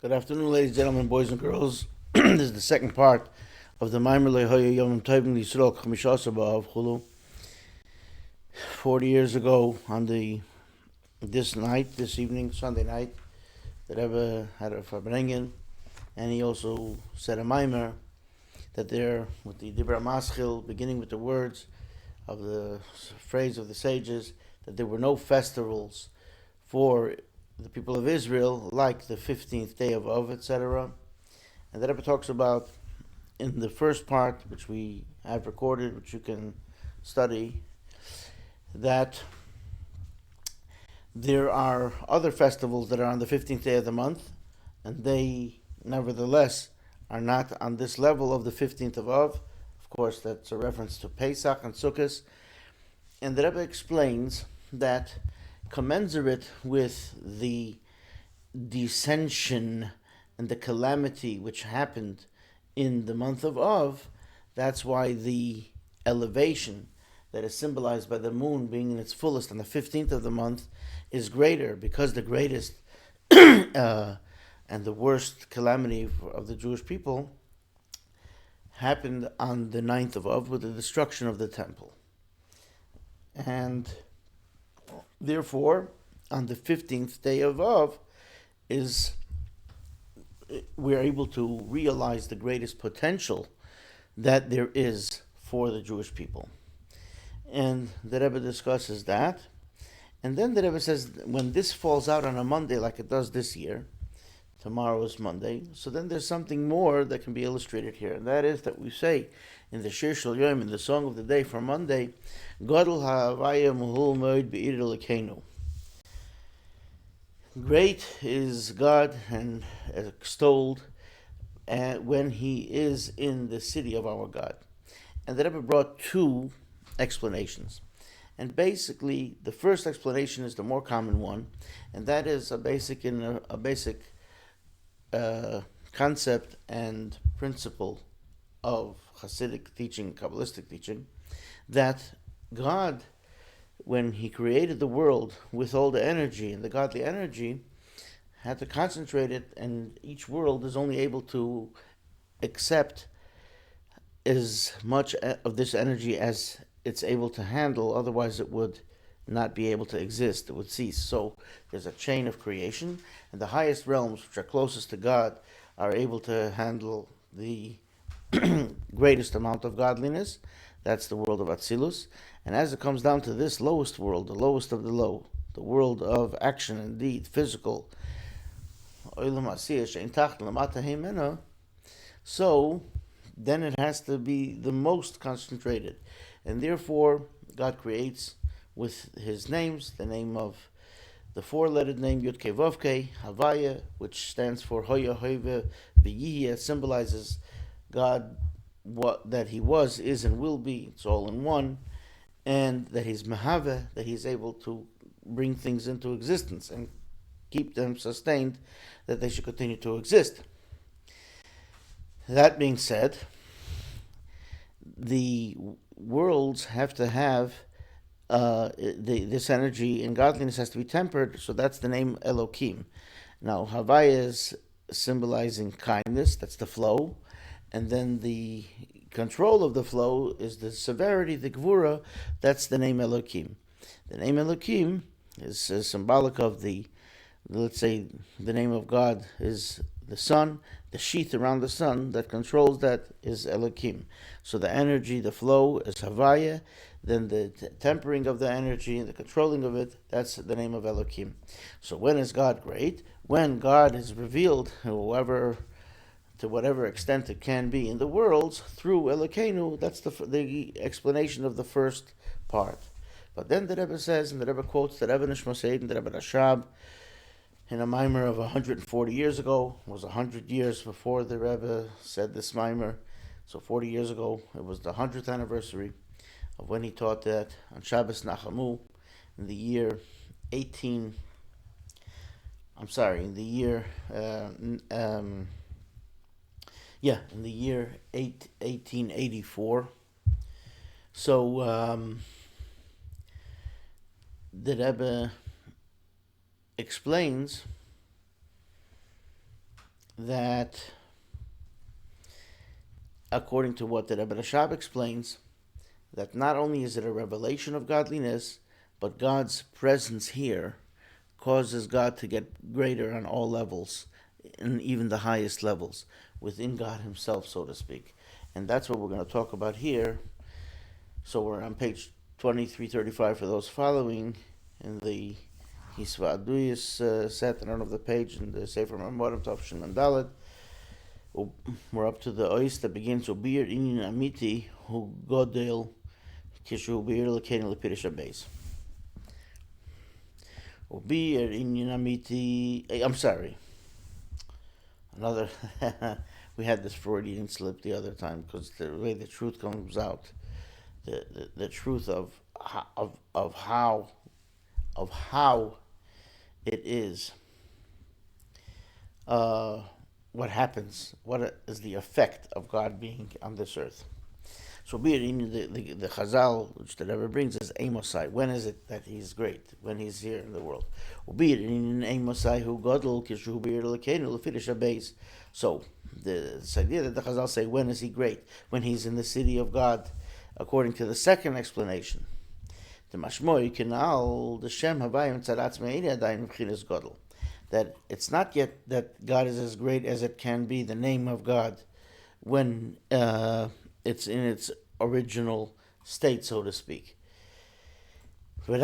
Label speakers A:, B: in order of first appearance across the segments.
A: Good afternoon, ladies and gentlemen, boys and girls. This is the second part of the Hayu, Yomim, Tovim, Yisrael, Chamishasa B'Av Chulu. 40 years ago, on this evening, Sunday night, the Rebbe had a Farbrengen, and he also said a Maimer that there, with the Dibra Maschil, beginning with the words of the phrase of the sages, that there were no festivals for the people of Israel, like the 15th day of Av, etc. And the Rebbe talks about, in the first part, which we have recorded, which you can study, that there are other festivals that are on the 15th day of the month, and they, nevertheless, are not on this level of the 15th of Av. Of course, that's a reference to Pesach and Sukkot. And the Rebbe explains that commensurate with the dissension and the calamity which happened in the month of Av, that's why the elevation that is symbolized by the moon being in its fullest on the 15th of the month is greater, because the greatest and the worst calamity of the Jewish people happened on the 9th of Av with the destruction of the temple. And therefore, on the 15th day of Av, we're able to realize the greatest potential that there is for the Jewish people. And the Rebbe discusses that. And then the Rebbe says, when this falls out on a Monday like it does this year, tomorrow is Monday, so then there's something more that can be illustrated here. And that is that we say in the Shir Shel Yom, in the song of the day for Monday, Gadol ha'avaya muhul moed be'ir lekenu. Great is God and extolled when He is in the city of our God. And the Rebbe brought two explanations. And basically, the first explanation is the more common one, and that is a basic concept and principle of Hasidic teaching, Kabbalistic teaching, that God, when He created the world with all the energy and the godly energy, had to concentrate it, and each world is only able to accept as much of this energy as it's able to handle, otherwise it would not be able to exist, it would cease. So there's a chain of creation, and the highest realms, which are closest to God, are able to handle the greatest amount of godliness. That's the world of Atzilus. And as it comes down to this lowest world, the lowest of the low, the world of action and deed, physical, so then it has to be the most concentrated. And therefore, God creates with His names, the name of the four-lettered name Yud Kei Vav Kei, Havaya, which stands for Hoya Hoive V'Yihye, symbolizes God, that He was, is, and will be. It's all in one. And that He's Mehave, that He's able to bring things into existence and keep them sustained, that they should continue to exist. That being said, the worlds have to have this energy, and godliness has to be tempered, so that's the name Elokim. Now, Havaya is symbolizing kindness, that's the flow, and then the control of the flow is the severity, the Gvura, that's the name Elokim. The name Elokim is symbolic of let's say, the name of God is the sun, the sheath around the sun that controls that is Elokim. So the energy, the flow is Havaya, then the tempering of the energy and the controlling of it, that's the name of Elokim. So when is God great? When God is revealed, to whatever extent it can be in the worlds, through Elokeinu, that's the explanation of the first part. But then the Rebbe says, and the Rebbe quotes the Rebbe Nishmaseid and the Rebbe Rashab, in a mimer of 140 years ago, it was 100 years before the Rebbe said this mimer. So 40 years ago, it was the 100th anniversary of when he taught that on Shabbos Nachamu in the year 1884. So the Rebbe explains that according to what the Rebbe Rashab explains, that not only is it a revelation of godliness, but God's presence here causes God to get greater on all levels, in even the highest levels, within God himself, so to speak. And that's what we're going to talk about here. So we're on page 2335 for those following in the Hisva Aduyas set. I don't know the page in the Sefer Mamorim Tovim Mendel. We're up to the ois that begins Ubir Inyan Amiti Hu Godel Kishu Ubir Lekeni Lepirish Abeis. Ubir Inyan Amiti. I'm sorry. Another. We had this Freudian slip the other time because the way the truth comes out, the truth of how it is. What happens? What is the effect of God being on this earth? So, be it in the Chazal, which the Rebbe brings, is Amosai. When is it that he's great? When he's here in the world. Be it in Amosai who Godel Kishu Beir Lekenu Lefirish Abeis. So, this idea that the Chazal say, when is he great? When he's in the city of God, according to the second explanation. The Mashmoy Kinal the Shem Havayim Tzaratz Me'ini Adayin V'chinas Godel. That it's not yet that God is as great as it can be, the name of God, when it's in its original state, so to speak. Only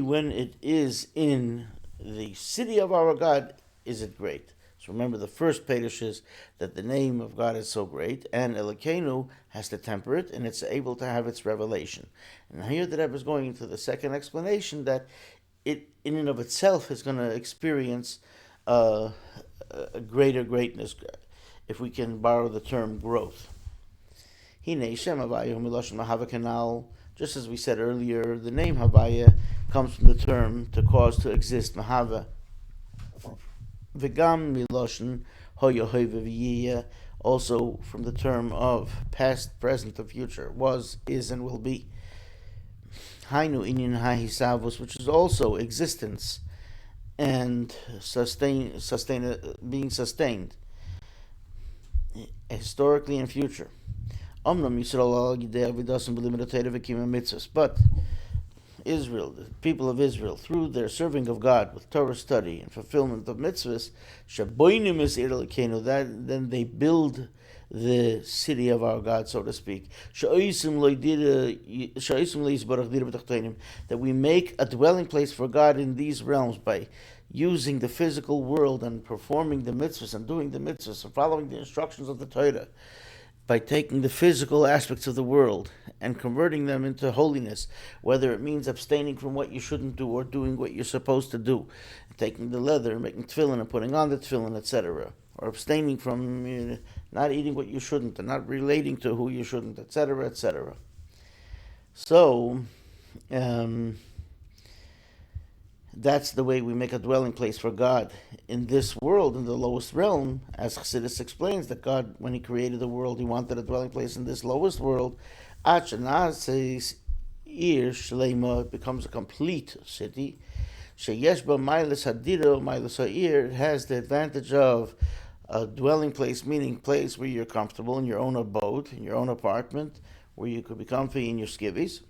A: when it is in the city of our God is it great. So remember, the first Pedish is that the name of God is so great, and Elokeinu has to temper it, and it's able to have its revelation. And here the Rebbe is going into the second explanation that it, in and of itself, is going to experience a greater greatness, if we can borrow the term growth. Just as we said earlier, the name Havaya comes from the term to cause, to exist, Mahava. V'gam miloshen hoya hoya, also from the term of past, present, and future, was, is, and will be. Hainu inyan hahisavus, which is also existence and being sustained historically and future. But Israel, the people of Israel, through their serving of God with Torah study and fulfillment of mitzvahs, then they build the city of our God, so to speak. That we make a dwelling place for God in these realms by using the physical world and performing the mitzvahs and doing the mitzvahs and following the instructions of the Torah, by taking the physical aspects of the world and converting them into holiness, whether it means abstaining from what you shouldn't do or doing what you're supposed to do, taking the leather and making tefillin and putting on the tefillin, etc., or abstaining from not eating what you shouldn't and not relating to who you shouldn't, etc., etc. So, that's the way we make a dwelling place for God in this world, in the lowest realm. As Chassidus explains, that God, when he created the world, he wanted a dwelling place in this lowest world. It becomes a complete city. It has the advantage of a dwelling place, meaning place where you're comfortable in your own abode, in your own apartment, where you could be comfy in your skivvies.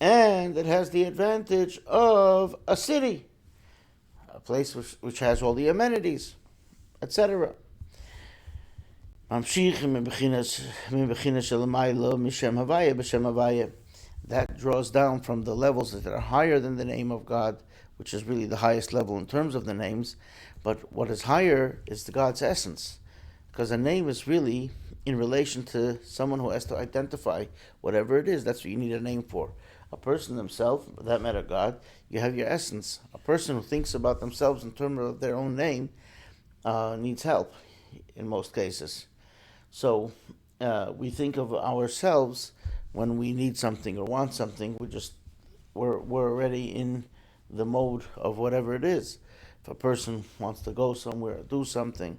A: And it has the advantage of a city, a place which has all the amenities, etc. That draws down from the levels that are higher than the name of God, which is really the highest level in terms of the names. But what is higher is the God's essence, because a name is really in relation to someone who has to identify whatever it is. That's what you need a name for. A person themselves, for that matter God, you have your essence. A person who thinks about themselves in terms of their own name needs help in most cases. So we think of ourselves when we need something or want something. We're already in the mode of whatever it is. If a person wants to go somewhere or do something,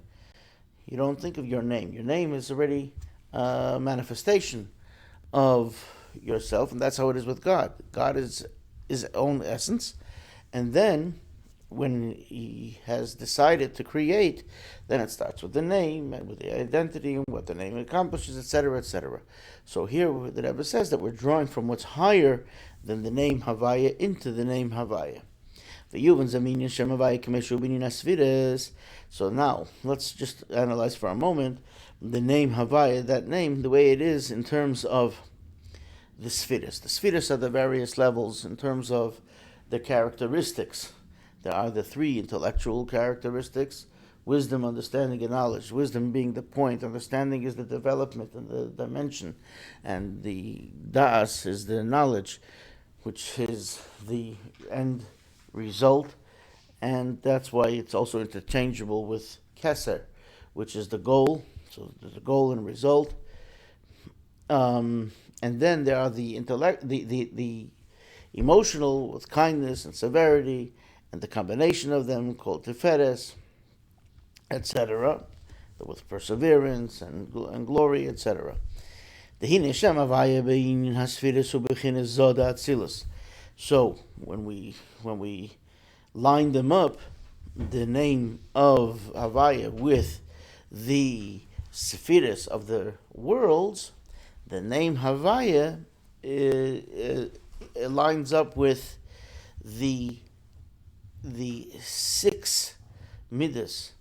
A: you don't think of your name. Your name is already a manifestation of yourself, and that's how it is with God. God is his own essence, and then he has decided to create, then it starts with the name and with the identity and what the name accomplishes, etc., etc. So here the Rebbe says that we're drawing from what's higher than the name Havaya into the name Havaya. So now let's just analyze for a moment the name Havaya. That name, the way it is in terms of the spheres. The spheres are the various levels in terms of the characteristics. There are the three intellectual characteristics: wisdom, understanding, and knowledge. Wisdom being the point, understanding is the development and the dimension, and the das is the knowledge, which is the end result, and that's why it's also interchangeable with keser, which is the goal. So there's a goal and result. And then there are the intellect, the emotional with kindness and severity, and the combination of them called tiferes, etc., with perseverance and glory, etc. So when we line them up, the name of Havaya with the Sephiris of the worlds, the name Havaya it lines up with the 6 midas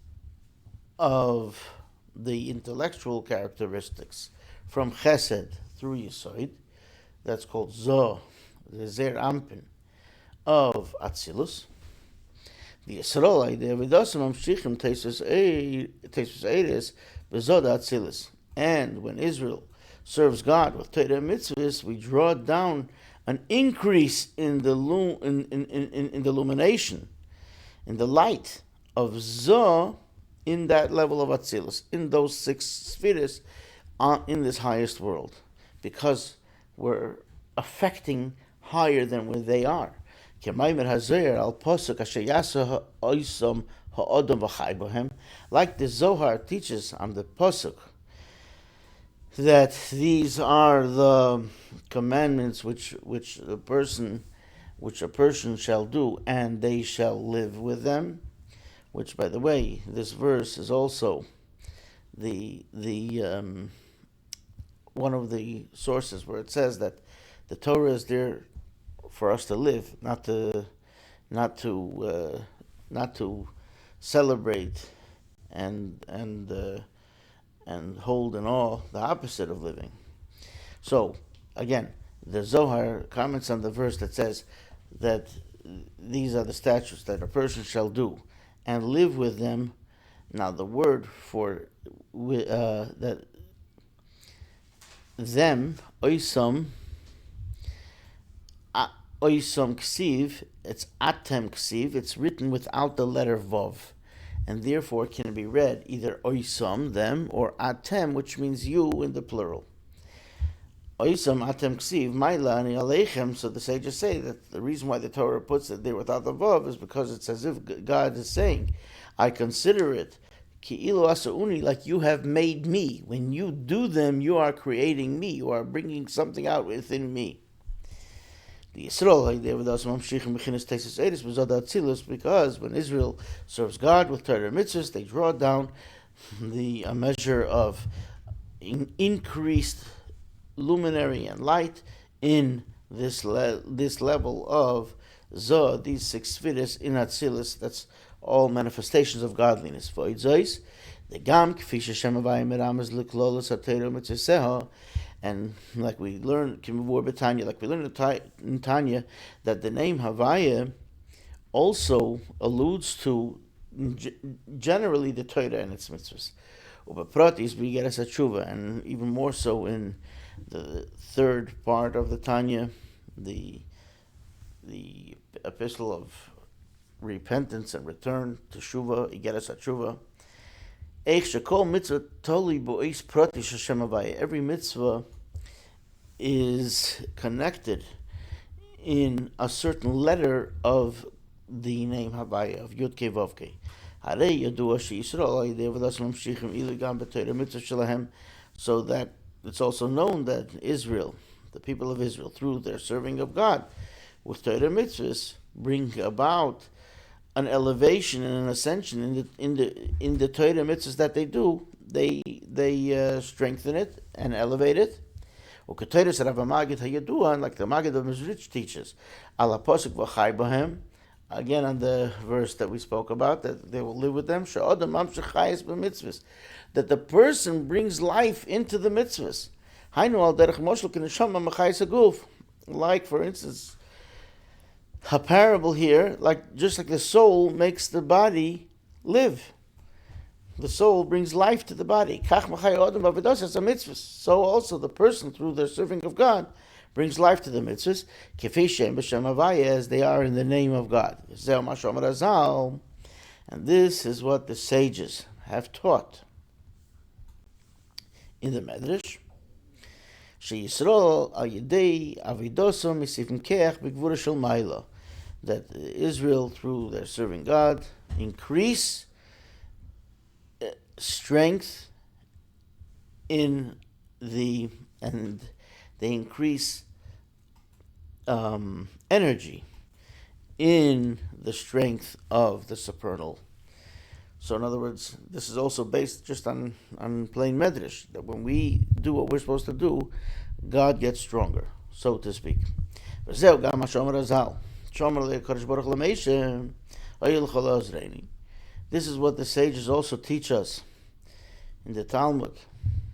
A: of the intellectual characteristics from Chesed through Yesod. That's called Zoh, the Zer Ampin of Atzilus. The Yisrael, the Avidasim Amshichim Tesus Eiris Bezod Atzilus. And when Israel serves God with Torah and mitzvahs, we draw down an increase in the in the illumination, in the light of Zoh, in that level of Atzilus, in those 6 spheres, in this highest world, because we're affecting higher than where they are. Like the Zohar teaches on the Pasuk, that these are the commandments which a person shall do, and they shall live with them. Which, by the way, this verse is also the one of the sources where it says that the Torah is there for us to live, not to celebrate and hold in awe the opposite of living. So again, the Zohar comments on the verse that says that these are the statutes that a person shall do and live with them. Now the word for that them, oisam ksiv, it's atem ksiv, it's written without the letter vav, and therefore can be read either oisam, them, or atem, which means you in the plural. Oisam atem ksiv, maila ani aleichem. So the sages say that the reason why the Torah puts it there without the vav is because it's as if God is saying, I consider it ki'ilu asauni, like you have made me. When you do them, you are creating me. You are bringing something out within me. The Yisrael, because when Israel serves God with Torah and mitzvahs, they draw down a measure of increased luminary and light in this level of Zoh, these 6 spheres in Atzilus. That's all manifestations of godliness. For the Gam, and like we learned in Tanya, that the name Havaya also alludes to generally the Torah and its mitzvahs. And even more so in the 3rd part of the Tanya, the epistle of repentance and return to Shuvah, Igeres HaTshuvah. Every mitzvah is connected in a certain letter of the name Havaya, of Yud Kei Vav Kei. So that it's also known that Israel, the people of Israel, through their serving of God with Torah mitzvahs, bring about an elevation and an ascension in the Torah mitzvahs that they do. They strengthen it and elevate it. Like the Maggid of Mizrich teaches, ala posuk v'chai b'hem. Again, on the verse that we spoke about, that they will live with them. That the person brings life into the mitzvahs. Like, for instance, a parable here, just like the soul makes the body live. The soul brings life to the body. So also the person, through their serving of God, brings life to the mitzvahs, as they are in the name of God. And this is what the sages have taught in the Medrash. That Israel, through their serving God, increase strength and they increase energy in the strength of the supernal. So in other words, this is also based just on plain medrash, that when we do what we're supposed to do, God gets stronger, so to speak. This is what the sages also teach us in the Talmud,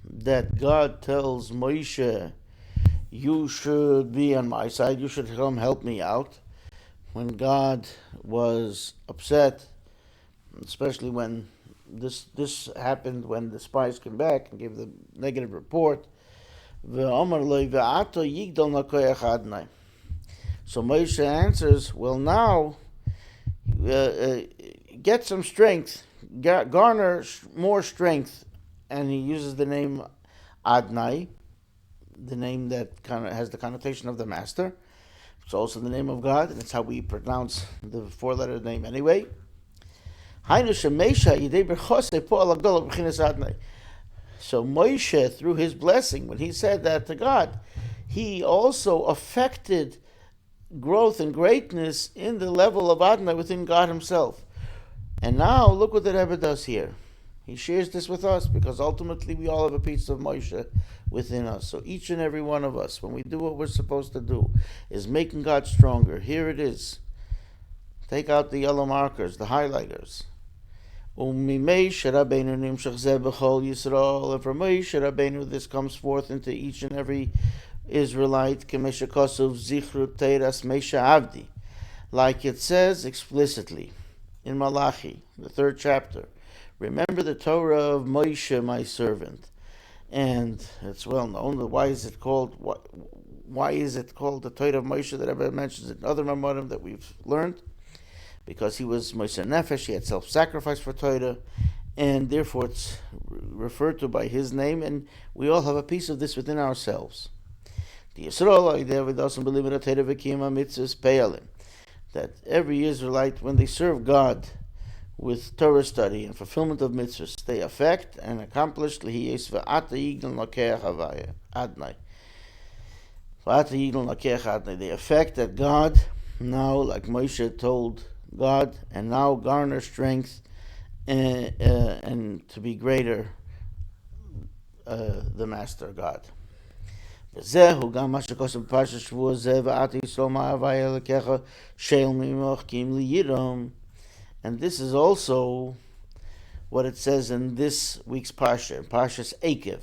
A: that God tells Moshe, you should be on my side, you should come help me out. When God was upset, especially when this happened, when the spies came back and gave the negative report, so Moshe answers, well, now get some strength, garner more strength, and he uses the name Adnai, the name that kind of has the connotation of the master. It's also the name of God, and it's how we pronounce the four-letter name anyway. So Moshe, through his blessing, when he said that to God, he also affected growth and greatness in the level of Adonai within God himself. And now, look what the Rebbe does here. He shares this with us, because ultimately we all have a piece of Moshe within us. So each and every one of us, when we do what we're supposed to do, is making God stronger. Here it is. Take out the yellow markers, the highlighters. And from Moshe Rabbeinu, this comes forth into each and every Israelite, like it says explicitly in Malachi, the 3rd chapter. Remember the Torah of Moshe, my servant. And it's well known that why is it called the Torah of Moshe, that Rebbe mentions in other Mamorim that we've learned? Because he was Moshe Nefesh, he had self-sacrifice for Torah, and therefore it's referred to by his name, and we all have a piece of this within ourselves. That every Israelite, when they serve God with Torah study and fulfillment of mitzvahs, they affect and accomplish they affect that God now, like Moshe told God, and now garner strength and to be greater, the Master God. And this is also what it says in this week's Parsha, Parshas Ekev,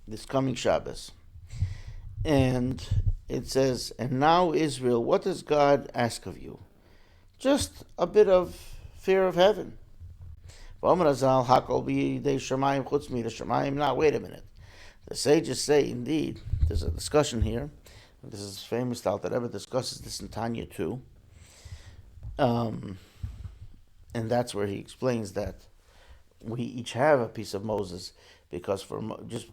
A: this coming Shabbos. And it says, and now Israel, what does God ask of you? Just a bit of fear of heaven. Now, wait a minute. The sages say, indeed, there's a discussion here. This is famous out that Rebbe discusses this in Tanya too. And that's where he explains that we each have a piece of Moses, because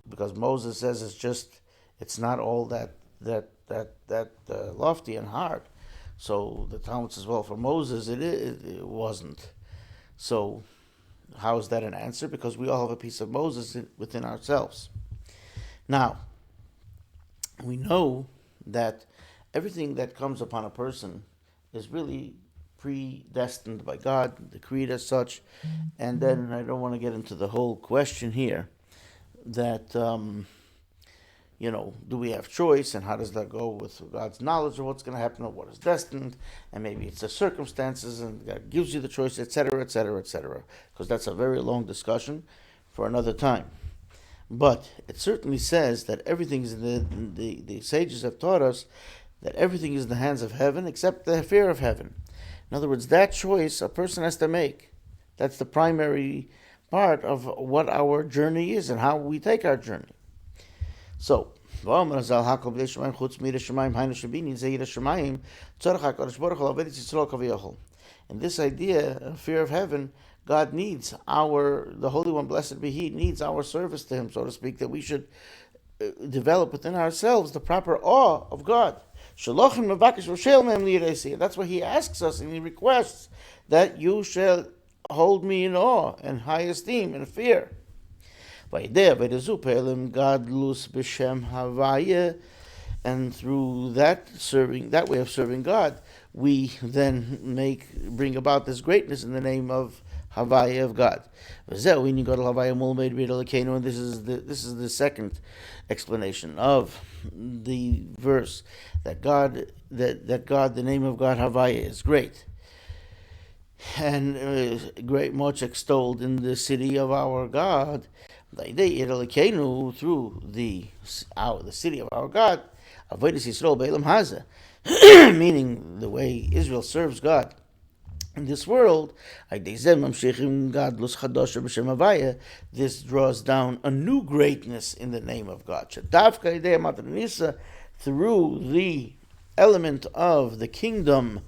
A: because Moses says it's not all that lofty and hard. So the Talmud says, well, for Moses it wasn't. So how is that an answer? Because we all have a piece of Moses within ourselves. Now, we know that everything that comes upon a person is really predestined by God, decreed as such. And then I don't want to get into the whole question here that, do we have choice, and how does that go with God's knowledge of what's going to happen or what is destined, and maybe it's the circumstances, and God gives you the choice, etc., etc., etc., because that's a very long discussion for another time. But it certainly says that everything is the sages have taught us that everything is in the hands of heaven except the fear of heaven. In other words, that choice a person has to make. That's the primary part of what our journey is and how we take our journey. So, and this idea, fear of heaven, God needs the Holy One, blessed be He, needs our service to Him, so to speak, that we should develop within ourselves the proper awe of God. That's why He asks us and He requests that you shall hold me in awe and high esteem and fear. And through that way of serving God, we then bring about this greatness in the name of Havaya of God. And this is the second explanation of the verse that God, the name of God Havaya is great, and great much extolled in the city of our God. Through the city of our God, meaning the way Israel serves God in this world, this draws down a new greatness in the name of God. Through the element of the kingdom,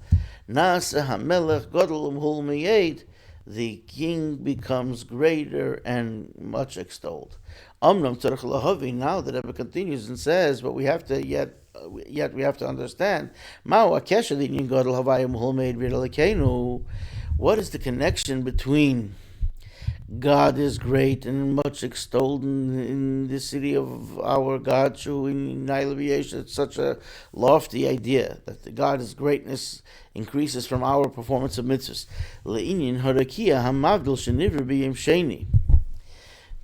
A: the king becomes greater and much extolled. Now the Rebbe continues and says, but we have to we have to understand what is the connection between God is great and much extolled in the city of our God. It's such a lofty idea that the God's greatness increases from our performance of mitzvahs.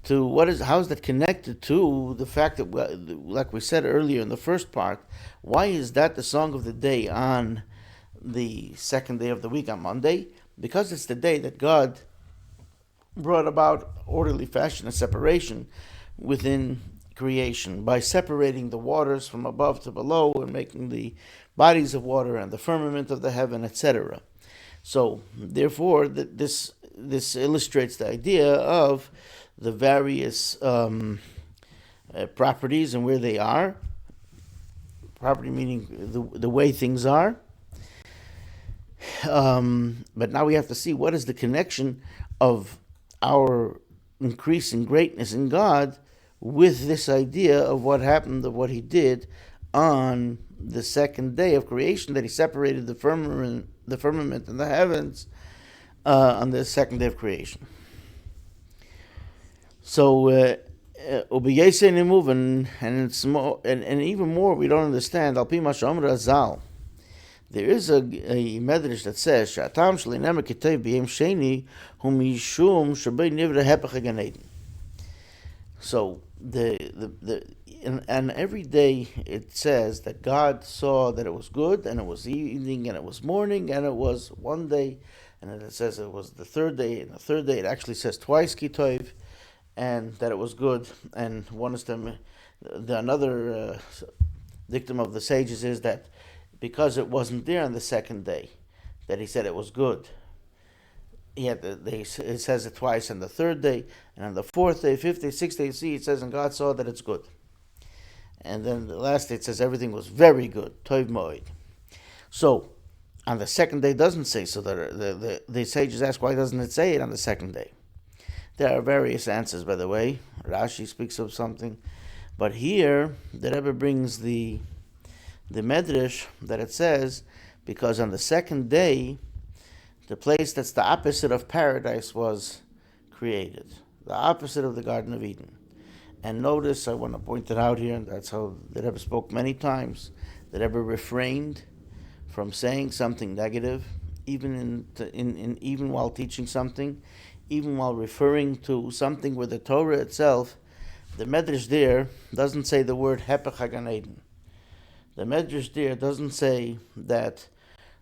A: How is that connected to the fact that, like we said earlier in the first part, why is that the song of the day on the second day of the week, on Monday? Because it's the day that God brought about orderly fashion and separation within creation by separating the waters from above to below and making the bodies of water and the firmament of the heaven, etc. So, therefore, this illustrates the idea of the various properties and where they are. Property meaning the way things are. But now we have to see what is the connection of our increasing greatness in God with this idea of what happened, of what He did on the second day of creation, that He separated the firmament and the heavens on the second day of creation. So, and it's more, and even more, we don't understand. Al pi ma she'omar Azal, there is a medrash that says Sha'atam sh'leinema k'tev b'yom sheni hu mishum shebei nivra hepech Gan Eden. So and every day it says that God saw that it was good, and it was evening, and it was morning, and it was one day, and then it says it was the third day, and the third day it actually says twice kitov, and that it was good. And one of them, another dictum of the sages is that because it wasn't there on the second day, that He said it was good. It says it twice on the third day, and on the fourth day, fifth day, sixth day, see, it says, and God saw that it's good. And then the last day it says everything was very good, tov moed. So, on the second day it doesn't say, so the sages ask, why doesn't it say it on the second day? There are various answers, by the way. Rashi speaks of something. But here, the Rebbe brings the medrash that it says, because on the second day, the place that's the opposite of paradise was created. The opposite of the Garden of Eden. And notice, I want to point it out here, and that's how the Rebbe spoke many times. The Rebbe refrained from saying something negative even while teaching something, even while referring to something with the Torah itself, the Medrash there doesn't say the word Hepech HaGan Eden. The Medrash there doesn't say that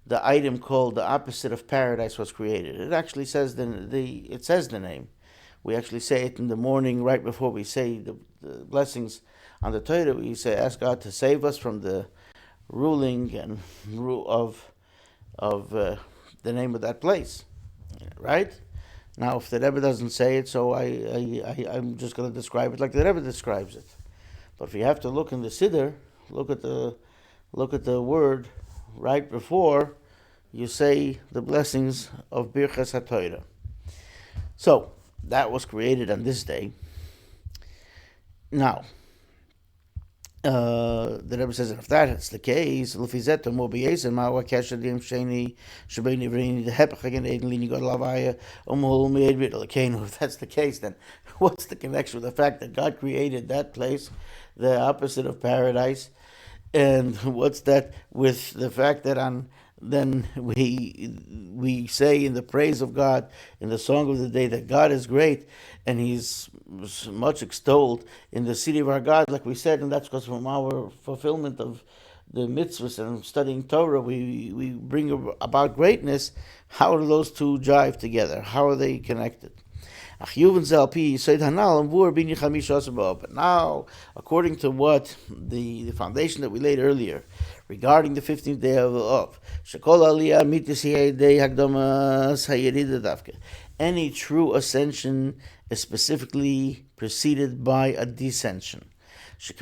A: the item called the opposite of paradise was created. It actually says it says the name. We actually say it in the morning right before we say the blessings on the Torah. We say, ask God to save us from the ruling and of the name of that place, right? Now, if the Rebbe doesn't say it, so I'm just going to describe it like the Rebbe describes it. But if you have to look in the Siddur, look at the word right before you say the blessings of Birchas HaTorah. So that was created on this day. Now, the Rebbe says, if that's the case, if that's the case, then what's the connection with the fact that God created that place, the opposite of paradise, and what's that with the fact that then we say in the praise of God in the song of the day that God is great and He's much extolled in the city of our God, like we said, and that's because from our fulfillment of the mitzvahs and studying Torah, we bring about greatness. How do those two jive together? How are they connected? But now, according to what the foundation that we laid earlier regarding the 15th day of any true ascension is specifically preceded by a descension. The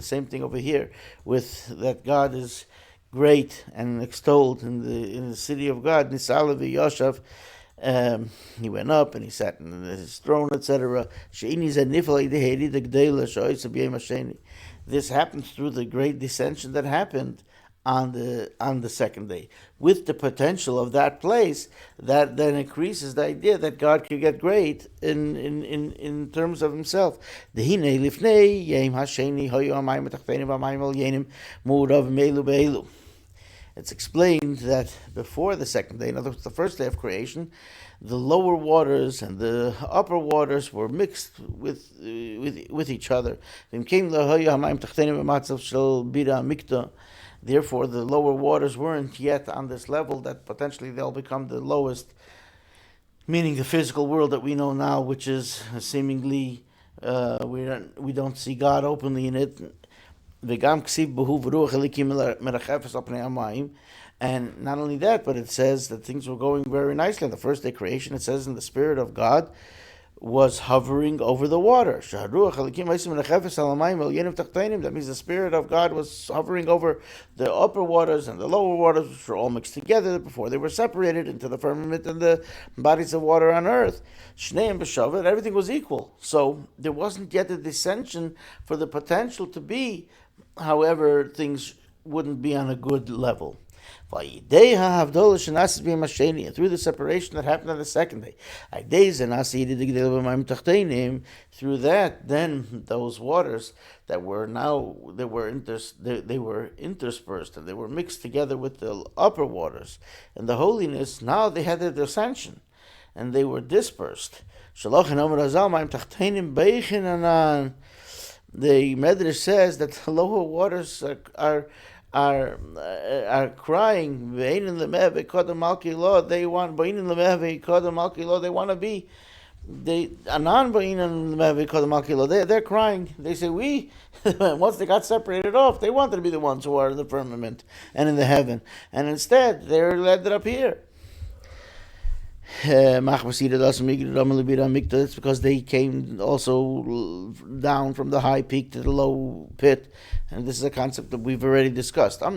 A: same thing over here, with that God is great and extolled in the city of God. He went up and he sat in his throne, etc. This happens through the great dissension that happened on the second day, with the potential of that place that then increases the idea that God could get great in terms of Himself. It's explained that before the second day, in other words, the first day of creation, the lower waters and the upper waters were mixed with each other. Therefore, the lower waters weren't yet on this level that potentially they'll become the lowest, meaning the physical world that we know now, which is seemingly we don't see God openly in it. And not only that, but it says that things were going very nicely. On the first day creation, it says, in the Spirit of God was hovering over the water. That means the Spirit of God was hovering over the upper waters and the lower waters, which were all mixed together before they were separated into the firmament and the bodies of water on earth. Everything was equal. So there wasn't yet a dissension for the potential to be, however, things wouldn't be on a good level. And through the separation that happened on the second day, through that, then those waters that were interspersed and they were mixed together with the upper waters and the holiness. Now they had their dissension and they were dispersed. The Medrash says that the lower waters are crying. They want to be. They're crying. They say once they got separated off, they wanted to be the ones who are in the firmament and in the heaven, and instead they're led up here. It's because they came also down from the high peak to the low pit, and this is a concept that we've already discussed. But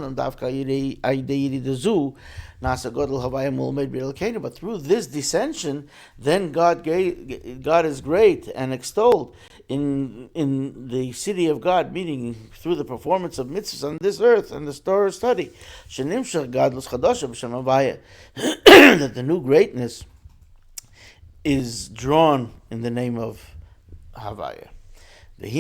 A: through this dissension, then God is great and extolled in the city of God, meaning through the performance of mitzvahs on this earth and the Torah study, that the new greatness is drawn in the name of Havaya. We've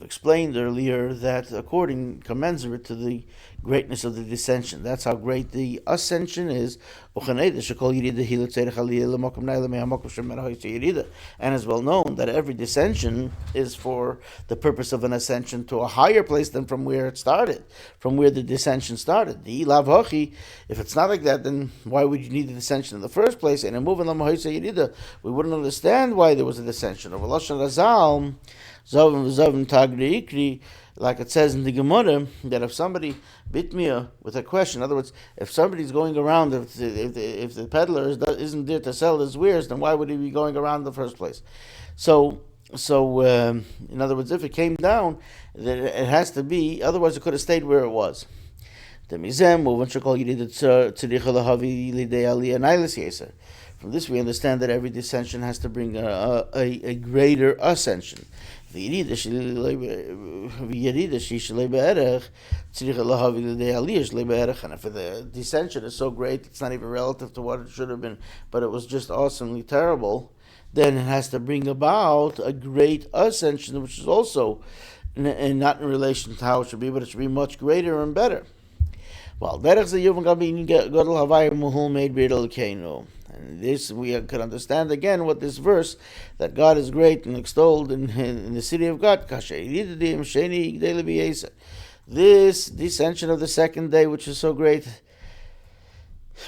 A: explained earlier that according commensurate to the greatness of the descension, that's how great the ascension is. And it's well known that every descension is for the purpose of an ascension to a higher place than from where it started, from where the descension started. If it's not like that, then why would you need the descension in the first place? And we wouldn't understand why there was a descension. Like it says in the Gemara, that if somebody bit me with a question, in other words, if somebody's going around, if the peddler isn't there to sell his wares, then why would he be going around in the first place? So in other words, if it came down, then it has to be, otherwise it could have stayed where it was. From this we understand that every descension has to bring a greater ascension. And if the descension is so great, it's not even relative to what it should have been, but it was just awesomely terrible, then it has to bring about a great ascension, which is also not in relation to how it should be, but it should be much greater and better. And this we could understand again what this verse, that God is great and extolled in the city of God. This descension of the second day, which is so great,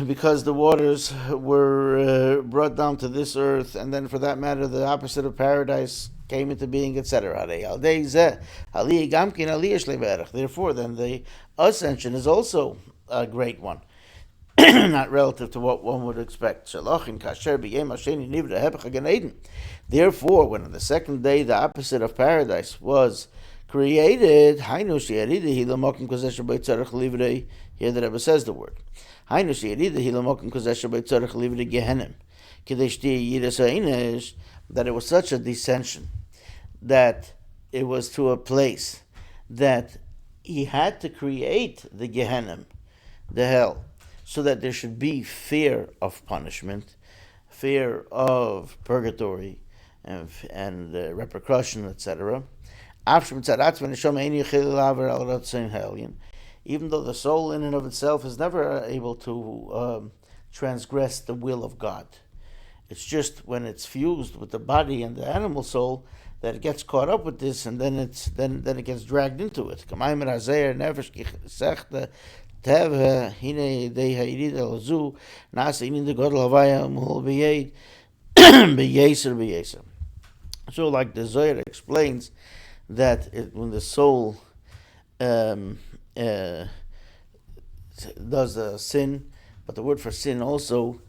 A: because the waters were brought down to this earth, and then for that matter, the opposite of paradise came into being, etc. Therefore, then the ascension is also a great one. Not relative to what one would expect. Therefore, when on the second day the opposite of paradise was created, here the Rebbe says the word. That it was such a descension, that it was to a place that he had to create the Gehenna, the hell, so that there should be fear of punishment, fear of purgatory, and repercussion, etc. Even though the soul in and of itself is never able to transgress the will of God. It's just when it's fused with the body and the animal soul that it gets caught up with this, and then it gets dragged into it. So, like the Zohar explains, that when the soul does a sin, but the word for sin also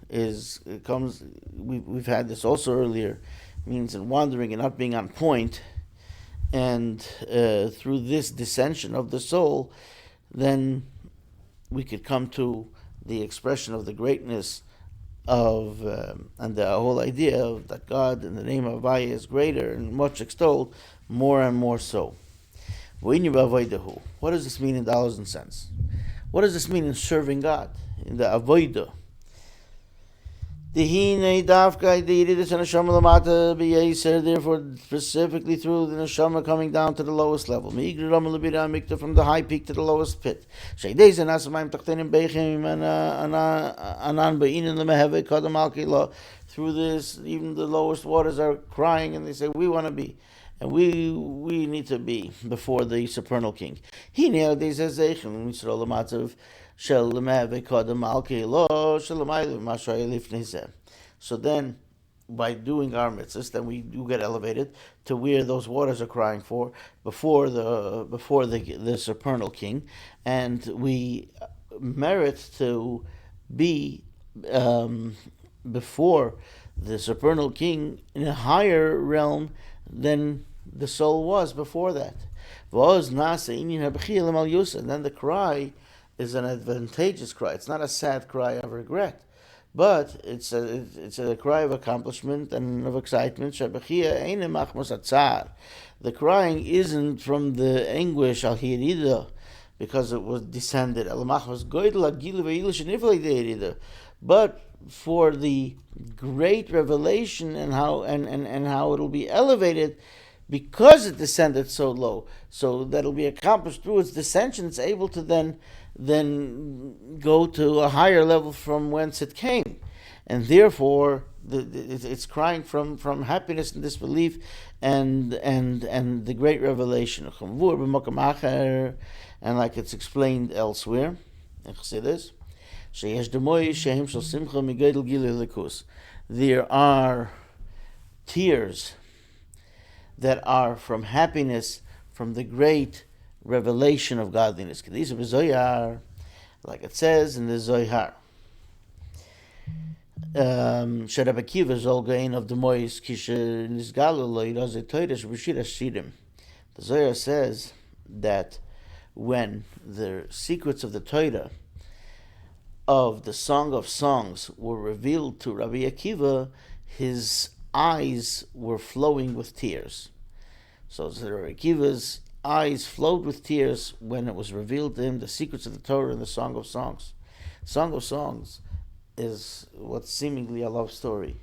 A: comes. We've had this also earlier, means in wandering and not being on point, and through this dissension of the soul, then we could come to the expression of the greatness of and the whole idea of that God in the name of Hayu is greater and much extolled, more and more so. What does this mean in dollars and cents? What does this mean in serving God, in the avodah? Therefore, specifically through the neshama coming down to the lowest level, from the high peak to the lowest pit. Through this, even the lowest waters are crying, and they say, "We want to be." And we need to be before the supernal king. So then, by doing our mitzvahs, then we do get elevated to where those waters are crying for, before the supernal king, and we merit to be before the supernal king in a higher realm than the soul was before that. And then the cry is an advantageous cry. It's not a sad cry of regret, but it's a cry of accomplishment and of excitement. The crying isn't from the anguish al hirida, because it was descended. But for the great revelation and how it'll be elevated because it descended so low, so that'll be accomplished through its descension. It's able to then go to a higher level from whence it came, and therefore it's crying from happiness and disbelief and the great revelation. And like it's explained elsewhere, there are tears that are from happiness, from the great revelation of godliness. Like it says in the Zohar. The Zohar says that when the secrets of the Torah of the Song of Songs were revealed to Rabbi Akiva, his eyes were flowing with tears. So Rabbi Akiva's eyes flowed with tears when it was revealed to him the secrets of the Torah and the Song of Songs. Song of Songs is what's seemingly a love story,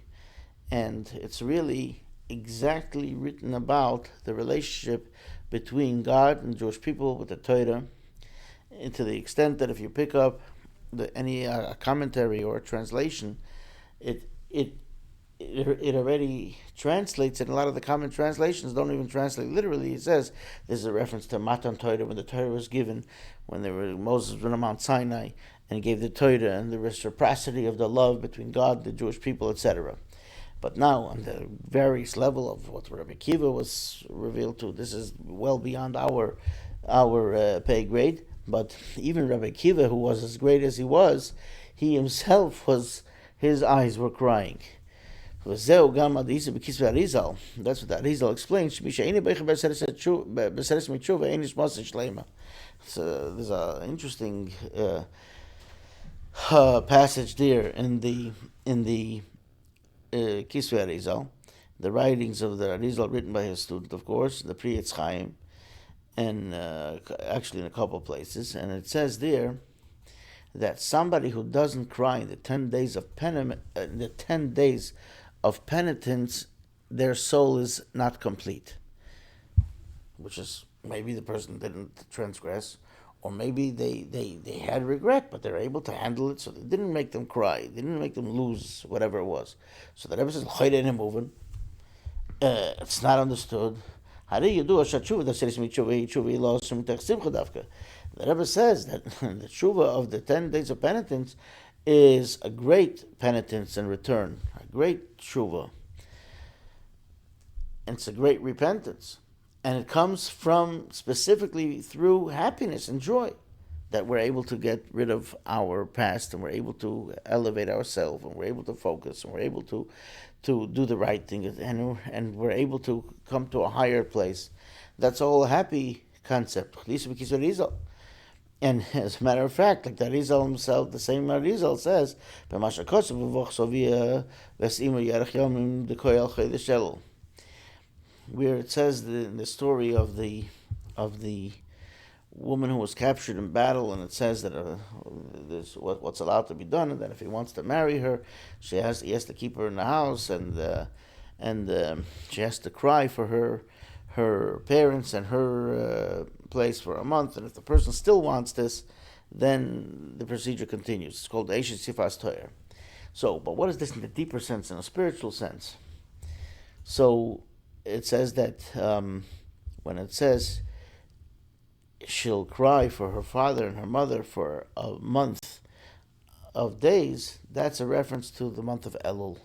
A: and it's really exactly written about the relationship between God and the Jewish people with the Torah, and to the extent that if you pick up any commentary or translation, it already translates, and a lot of the common translations don't even translate literally. It says there's a reference to Matan Torah, when the Torah was given, when Moses was on Mount Sinai and gave the Torah, and the reciprocity of the love between God, the Jewish people, etc. But now, on the various level of what Rabbi Akiva was revealed to, this is well beyond our pay grade. But even Rabbi Akiva, who was as great as he himself his eyes were crying. That's what the Arizal explains. So there's an interesting passage there in the Kisvei Arizal, the writings of the Arizal written by his student, of course, the Pri Etz Chaim, and actually in a couple of places, and it says there that somebody who doesn't cry in the 10 days of penitence, their soul is not complete, which is maybe the person didn't transgress, or maybe they had regret, but they're able to handle it, so they didn't make them cry, they didn't make them lose whatever it was. So the Rebbe says, it's not understood. The Rebbe says that the tshuva of the 10 days of penitence is a great penitence and return, a great tshuva. And it's a great repentance. And it comes from specifically through happiness and joy, that we're able to get rid of our past, and we're able to elevate ourselves, and we're able to focus, and we're able to do the right thing, and we're able to come to a higher place. That's all a happy concept. And as a matter of fact, like the Arizal himself, the same Arizal says, where it says the story of the woman who was captured in battle, and it says that there's what's allowed to be done, and that if he wants to marry her, he has to keep her in the house, and she has to cry for her parents and her place for a month, and if the person still wants this, then the procedure continues. It's called Eishes Sifas Toyer. So, but what is this in the deeper sense, in a spiritual sense? So it says that when it says she'll cry for her father and her mother for a month of days, that's a reference to the month of Elul.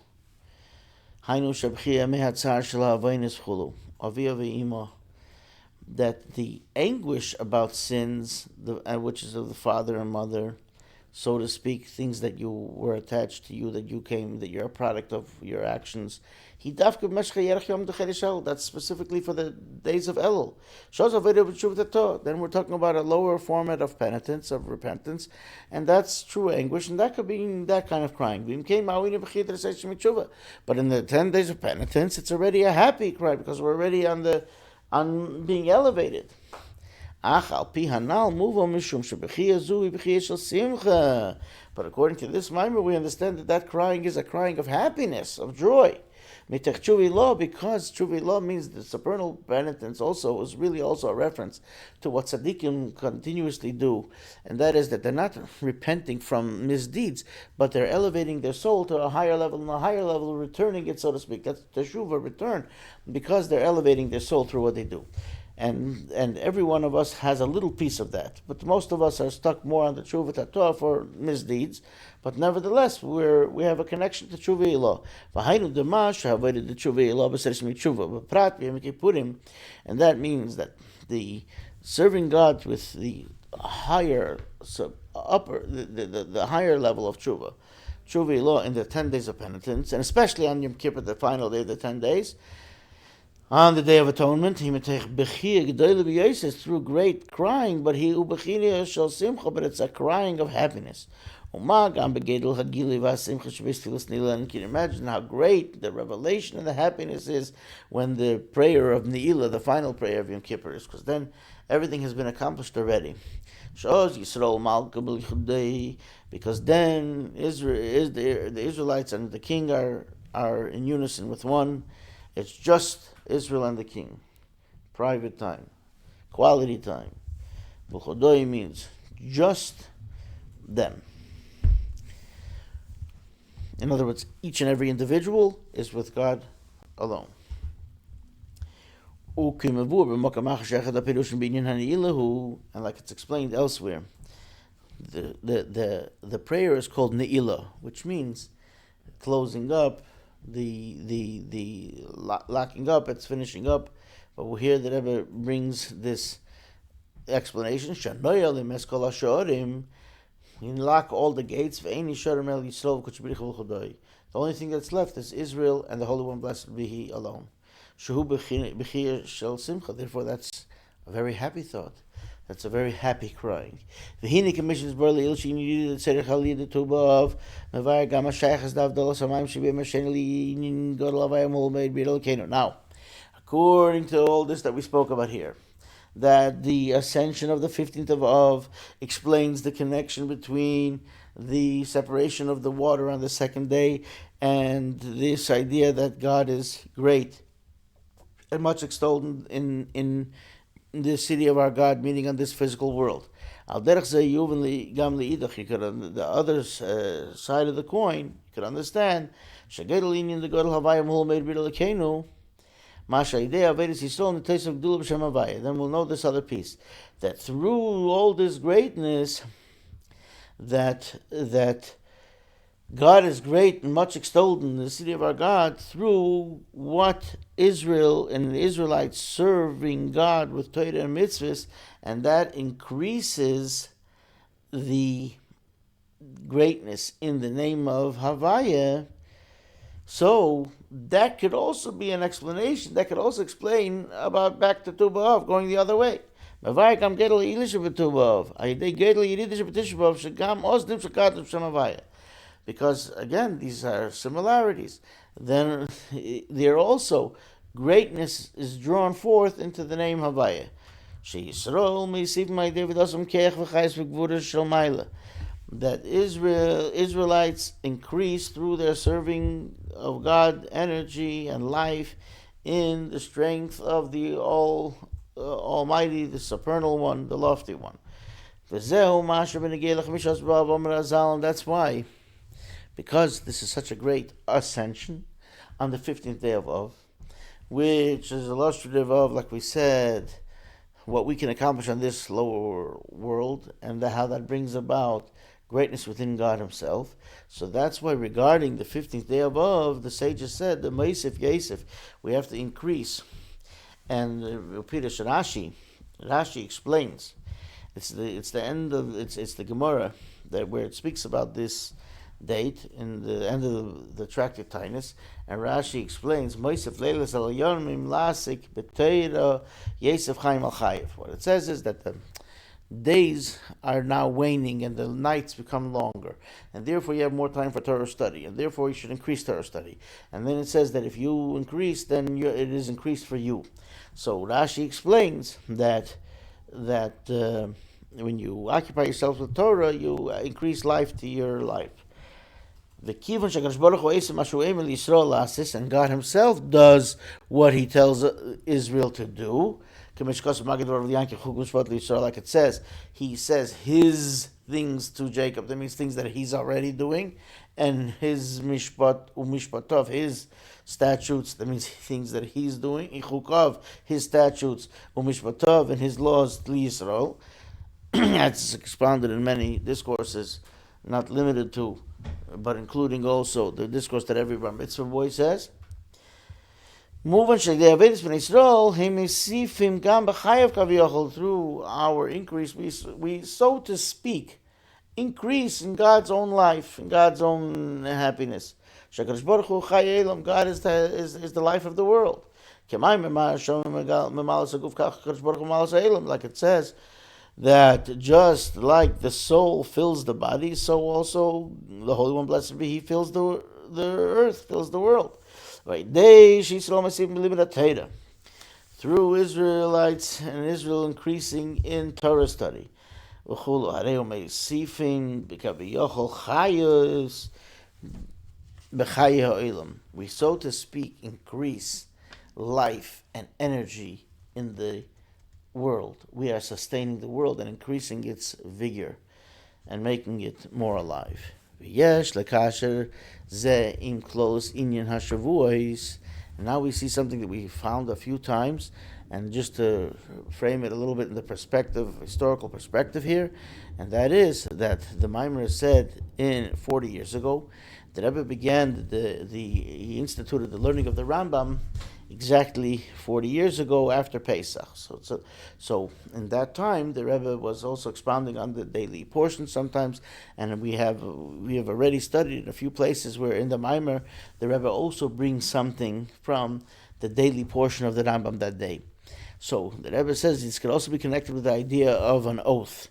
A: That the anguish about sins, which is of the father and mother, so to speak, things that you were attached to you, that you're a product of your actions. That's specifically for the days of Elul. Then we're talking about a lower format of penitence, of repentance, and that's true anguish, and that could be that kind of crying. But in the 10 days of penitence, it's already a happy cry, because we're already on being elevated. Ach al pi hanal muvo mishum shebechia zu bechia shel simcha. But according to this mimer, we understand that crying is a crying of happiness, of joy. Mitech tshuvi lo, because tshuvi lo means the supernal penitence also is really also a reference to what tzaddikim continuously do, and that is that they're not repenting from misdeeds, but they're elevating their soul to a higher level, and a higher level, returning it, so to speak. That's teshuvah, return, because they're elevating their soul through what they do. And every one of us has a little piece of that, but most of us are stuck more on the tshuva tatah for misdeeds. But nevertheless, we have a connection to tshuva ilah. V'hainu demash ha'avodah the tshuva ilah b'seres mitzhuva b'prat b'yom kippurim, and that means that the serving God with the higher the higher level of tshuva ilah in the 10 days of penitence, and especially on Yom Kippur, the final day of the 10 days. On the Day of Atonement, he is through great crying, but it's a crying of happiness. And can you imagine how great the revelation and the happiness is when the prayer of Ne'ilah, the final prayer of Yom Kippur, is, because then everything has been accomplished already. Because then the Israelites and the king are in unison with one. It's just Israel and the king. Private time. Quality time. B'chodoi means just them. In other words, each and every individual is with God alone. And like it's explained elsewhere, the prayer is called Ne'ilah, which means closing up, the locking up, it's finishing up. But we'll hear that Rebbe brings this explanation. You lock all the gates. The only thing that's left is Israel and the Holy One, blessed be He alone. Therefore, that's a very happy thought. That's a very happy crying. The Hini commissions barely ilshin yid tzerich halid tubav mevar gam shaychas dav dalas hamayim shebei mashenli nin gadol avayim ol made bidol keno. Now, according to all this that we spoke about here, that the ascension of the 15th of Av explains the connection between the separation of the water on the second day and this idea that God is great and much extolled in the city of our God, meaning on this physical world. The other side of the coin, you could understand, then we'll know this other piece, that through all this greatness, that God is great and much extolled in the city of our God, through what Israel and the Israelites serving God with Torah and mitzvahs, and that increases the greatness in the name of Havaya. So that could also be an explanation. That could also explain about back to Tu B'Av, going the other way. Because again, these are similarities. Then there also greatness is drawn forth into the name Havaya. That Israelites increase through their serving of God energy and life in the strength of the Almighty, the supernal one, the lofty one. And that's why, because this is such a great ascension on the 15th day of Av, which is illustrative of, like we said, what we can accomplish on this lower world, and how that brings about greatness within God Himself. So that's why, regarding the 15th day of Av, the sages said, the Meisif Yesif, we have to increase. And Rashi explains, it's the end of it's the Gemara that where it speaks about this date in the end of the tractate Tainus, and Rashi explains Moisef Leilas al Yomim Lasik B'Teira Yesef Chaim al Chayev. What it says is that the days are now waning and the nights become longer, and therefore you have more time for Torah study, and therefore you should increase Torah study. And then it says that if you increase, then it is increased for you. So Rashi explains that that when you occupy yourself with Torah, you increase life to your life. The kivon shakadosh baruch hu esim mashu emel Yisrael lasis, and God Himself does what He tells Israel to do. Like it says, He says His things to Jacob. That means things that He's already doing, and His mishpat umishpatov, His statutes. That means things that He's doing. Ichukav, His statutes, umishpatov, and His laws to Yisrael. That's expounded in many discourses, not limited to, but including also the discourse that every bar mitzvah boy says. Through our increase, we so to speak increase in God's own life, in God's own happiness. God is the life of the world. Like it says, that just like the soul fills the body, so also the Holy One, blessed be He, fills the earth, fills the world. Right? Through Israelites and Israel increasing in Torah study. We so to speak increase life and energy in the world. We are sustaining the world and increasing its vigor and making it more alive. And now we see something that we found a few times, and just to frame it a little bit in the perspective, historical perspective here, and that is that the Maimer said 40 years ago, the Rebbe began he instituted the learning of the Rambam exactly 40 years ago after Pesach. So in that time, the Rebbe was also expounding on the daily portion sometimes, and we have already studied in a few places where in the Maimer, the Rebbe also brings something from the daily portion of the Rambam that day. So the Rebbe says this could also be connected with the idea of an oath.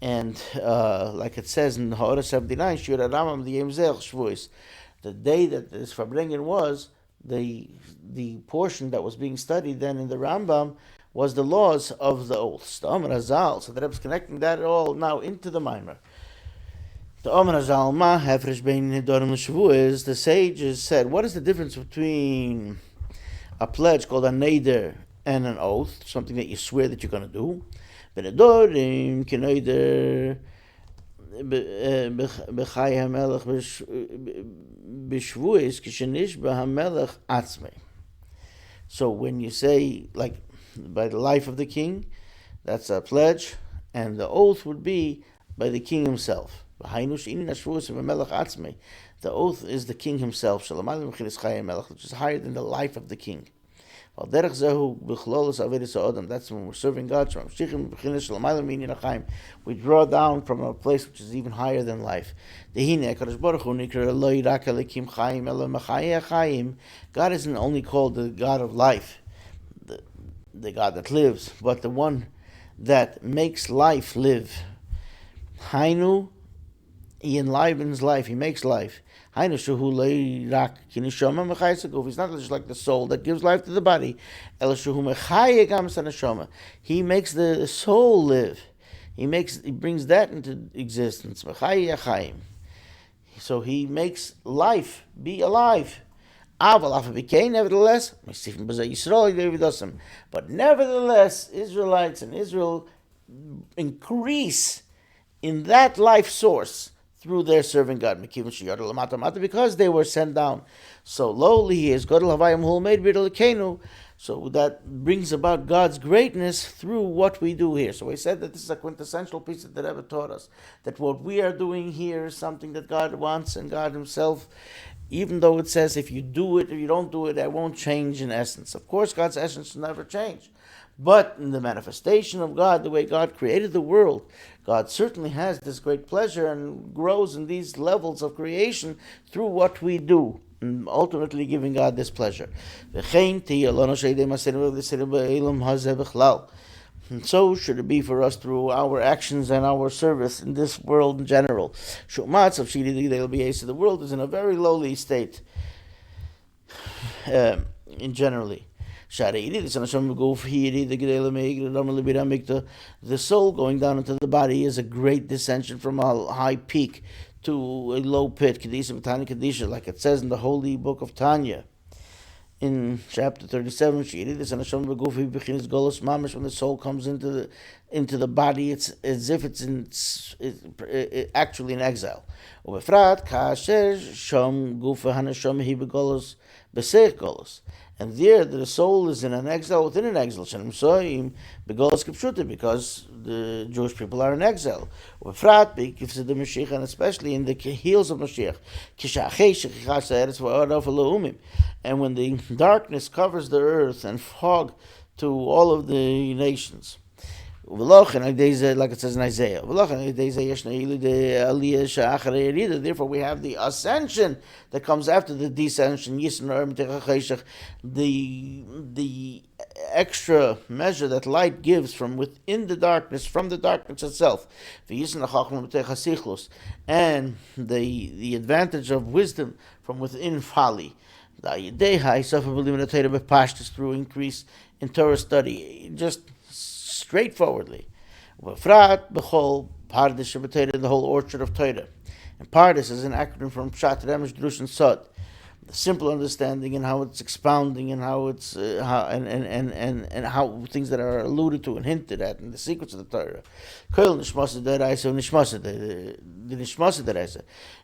A: And like it says in Ha'ara 79, Shir Rambam the Yemzech Shvuos, the day that this Farbrengen was, the portion that was being studied then in the Rambam was the laws of the oaths, the Omer Hazal. So the Rebbe is connecting that all now into the Maimer. The Omer Hazal ma hefresh bein nedarim l'shvuos. The sages said, what is the difference between a pledge called a neder and an oath, something that you swear that you're going to do? Benedorim kineider b'chai hamelech b'shvuos kishenishba hamelech atzmei. So when you say, like, by the life of the king, that's a pledge, and the oath would be by the king himself. The oath is the king himself, which is higher than the life of the king. That's when we're serving God. We draw down from a place which is even higher than life. God isn't only called the God of life, the God that lives, but the one that makes life live. Hainu, He enlivens life, He makes life. He's not just like the soul that gives life to the body. He makes the soul live. He brings that into existence. So He makes life be alive. Nevertheless, but nevertheless, Israelites and Israel increase in that life source through their serving God, because they were sent down. So lowly He is. So that brings about God's greatness through what we do here. So we said that this is a quintessential piece that the Rebbe taught us, that what we are doing here is something that God wants, and God Himself, even though it says if you do it, if you don't do it, that won't change in essence. Of course, God's essence will never change. But in the manifestation of God, the way God created the world, God certainly has this great pleasure and grows in these levels of creation through what we do, and ultimately giving God this pleasure. And so should it be for us through our actions and our service in this world in general. The world is in a very lowly state, in generally. The soul going down into the body is a great descension from a high peak to a low pit, like it says in the holy book of Tanya. In chapter 37, when the soul comes into the body, it's as if it's actually in exile. And there, the soul is in an exile within an exile, because the Jewish people are in exile. And especially in the heels of Mashiach. And when the darkness covers the earth and fog to all of the nations. Like it says in Isaiah. Therefore, we have the ascension that comes after the descension. The extra measure that light gives from within the darkness, from the darkness itself. And the advantage of wisdom from within folly. Through increase in Torah study. Just straightforwardly. The whole orchard of Torah. And Pardes is an acronym from Pshat, Remesh, Drush, and Sod. The simple understanding and how it's expounding and how it's how things that are alluded to and hinted at and the secrets of the Torah.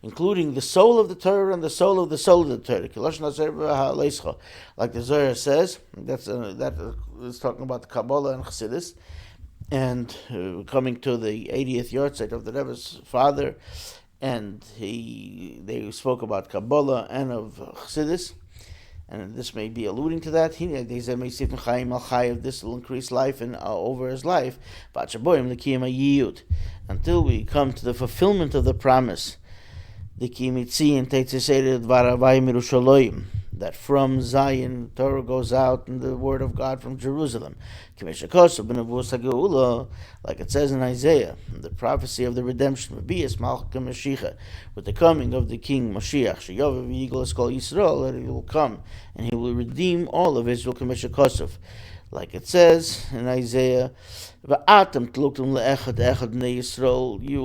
A: Including the soul of the Torah and the soul of the Torah. Like the Zohar says, that is talking about the Kabbalah and Chassidus. And coming to the 80th yahrzeit of the Rebbe's father, and they spoke about Kabbalah and of Chassidus, and this may be alluding to that. This will increase life and over his life, until we come to the fulfillment of the promise. That from Zion, Torah goes out and the word of God from Jerusalem. Like it says in Isaiah, the prophecy of the redemption with the coming of the King Mashiach, that he will come and he will redeem all of Israel. Like it says in Isaiah, you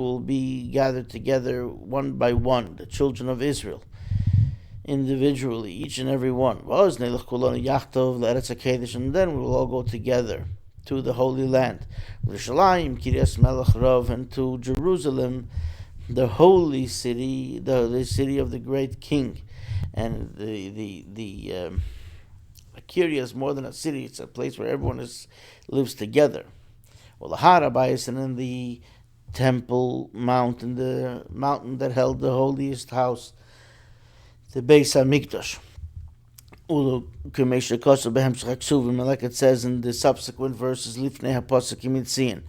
A: will be gathered together one by one, the children of Israel, individually, each and every one. And then we will all go together to the Holy Land. And to Jerusalem, the holy city, the city of the great King. And the Kiryah is more than a city, it's a place where everyone lives together. Well, the Harabais, and then the Temple Mountain, the mountain that held the holiest house, the Beis HaMikdash. Like it says in the subsequent verses, Lifnei HaPosuk Mitzion.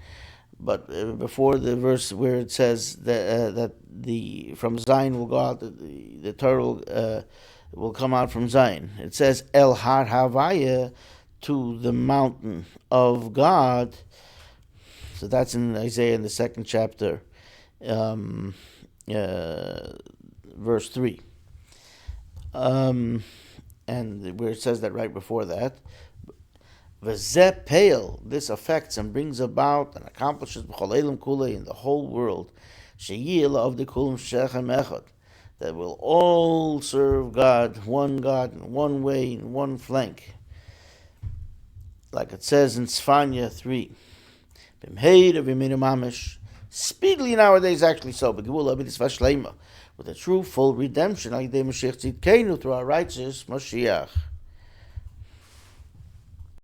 A: But before the verse where it says that from Zion will go out, the Torah will come out from Zion. It says El Har Havaya, to the mountain of God. So that's in Isaiah in the 2nd chapter, verse 3. And where it says that right before that, V'zeh peil, this affects and brings about and accomplishes b'chol elam kulei, in the whole world, sheyil of the kulam shechem echad, that will all serve God in one way, in one flank. Like it says in Tzfanya 3, B'mheira v'minu mamish, speedily nowadays actually so, with a true full redemption, through our righteous Mashiach.